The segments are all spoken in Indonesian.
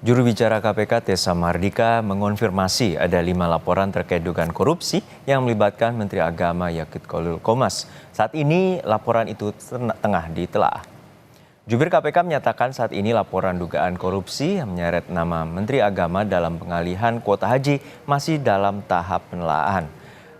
Juru bicara KPK Tessa Mardika mengonfirmasi ada 5 laporan terkait dugaan korupsi yang melibatkan Menteri Agama Yakut Khalil Qomas. Saat ini laporan itu tengah ditelaah. Jubir KPK menyatakan saat ini laporan dugaan korupsi yang menyeret nama Menteri Agama dalam pengalihan kuota haji masih dalam tahap penelaahan.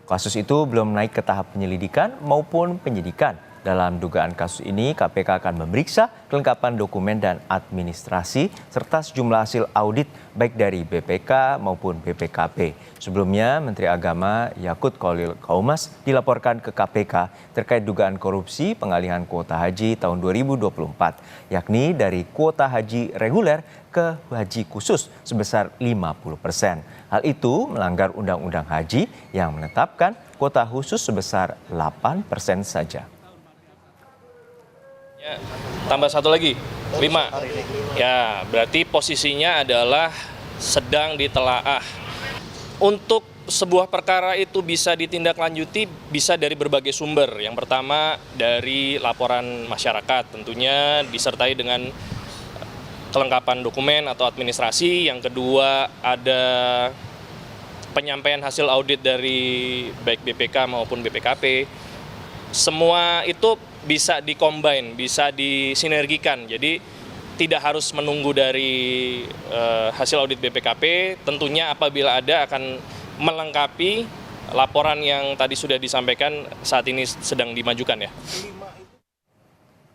Kasus itu belum naik ke tahap penyelidikan maupun penyidikan. Dalam dugaan kasus ini, KPK akan memeriksa kelengkapan dokumen dan administrasi serta sejumlah hasil audit baik dari BPK maupun BPKP. Sebelumnya, Menteri Agama Yakut Khalil Qomas dilaporkan ke KPK terkait dugaan korupsi pengalihan kuota haji tahun 2024, yakni dari kuota haji reguler ke haji khusus sebesar 50%. Hal itu melanggar Undang-Undang Haji yang menetapkan kuota khusus sebesar 8% saja. Ya, tambah satu lagi, 5. Ya, berarti posisinya adalah sedang ditelaah. Untuk sebuah perkara itu bisa ditindaklanjuti bisa dari berbagai sumber. Yang pertama dari laporan masyarakat, tentunya disertai dengan kelengkapan dokumen atau administrasi. Yang kedua ada penyampaian hasil audit dari baik BPK maupun BPKP. Semua itu bisa dikombin, bisa disinergikan. Jadi tidak harus menunggu dari hasil audit BPKP. Tentunya apabila ada akan melengkapi laporan yang tadi sudah disampaikan saat ini sedang dimajukan ya.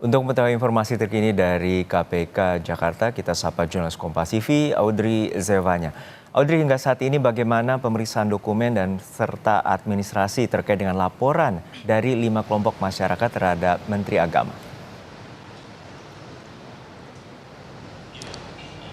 Untuk mengetahui informasi terkini dari KPK Jakarta, kita sapa jurnalis Kompas TV Audrey Zevanya. Audrey, hingga saat ini bagaimana pemeriksaan dokumen dan serta administrasi terkait dengan laporan dari 5 kelompok masyarakat terhadap Menteri Agama?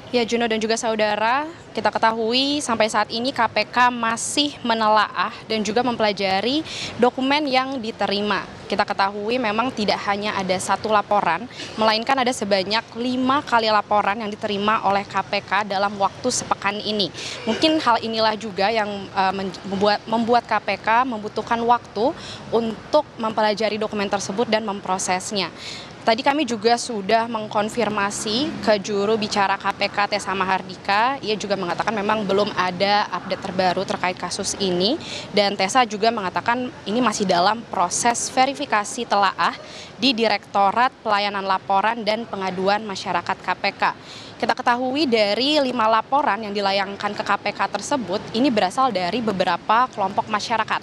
Ya, Juno dan juga saudara, kita ketahui sampai saat ini KPK masih menelaah dan juga mempelajari dokumen yang diterima. Kita ketahui memang tidak hanya ada satu laporan, melainkan ada sebanyak 5 kali laporan yang diterima oleh KPK dalam waktu sepekan ini. Mungkin hal inilah juga yang membuat KPK membutuhkan waktu untuk mempelajari dokumen tersebut dan memprosesnya. Tadi kami juga sudah mengkonfirmasi ke juru bicara KPK Tessa Mardika. Ia juga mengatakan memang belum ada update terbaru terkait kasus ini. Dan Tessa juga mengatakan ini masih dalam proses verifikasi telaah di Direktorat Pelayanan Laporan dan Pengaduan Masyarakat KPK. Kita ketahui dari 5 laporan yang dilayangkan ke KPK tersebut, ini berasal dari beberapa kelompok masyarakat.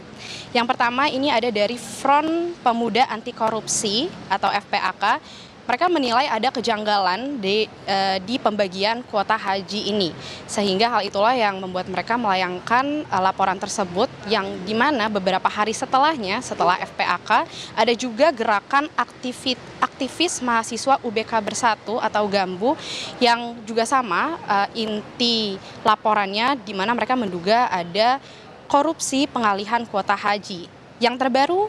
Yang pertama ini ada dari Front Pemuda Anti Korupsi atau FPAK. Mereka menilai ada kejanggalan di pembagian kuota haji ini. Sehingga hal itulah yang membuat mereka melayangkan laporan tersebut, yang dimana beberapa hari setelahnya, setelah FPAK, ada juga gerakan aktivis mahasiswa UBK Bersatu atau GAMBU yang juga sama inti laporannya, di mana mereka menduga ada korupsi pengalihan kuota haji. Yang terbaru,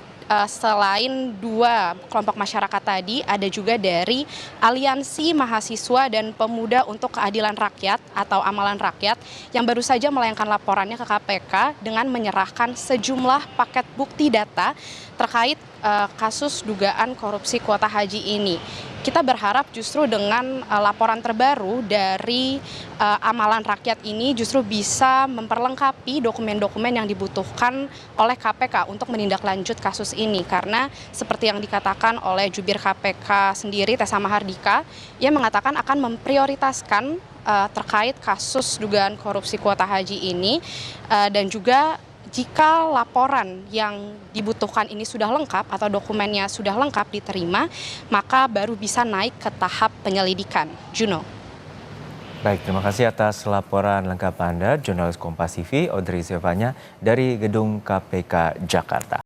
selain 2 kelompok masyarakat tadi, ada juga dari Aliansi Mahasiswa dan Pemuda untuk Keadilan Rakyat atau Amalan Rakyat yang baru saja melayangkan laporannya ke KPK dengan menyerahkan sejumlah paket bukti data terkait kasus dugaan korupsi kuota haji ini. Kita berharap justru dengan laporan terbaru dari Amalan Rakyat ini justru bisa memperlengkapi dokumen-dokumen yang dibutuhkan oleh KPK untuk menindaklanjut kasus ini. Karena seperti yang dikatakan oleh jubir KPK sendiri, Tessa Mardika, ia mengatakan akan memprioritaskan terkait kasus dugaan korupsi kuota haji ini dan juga jika laporan yang dibutuhkan ini sudah lengkap atau dokumennya sudah lengkap diterima, maka baru bisa naik ke tahap penyelidikan. Juno. Baik, terima kasih atas laporan lengkap Anda, jurnalis Kompas TV Audrey Zevanya dari Gedung KPK Jakarta.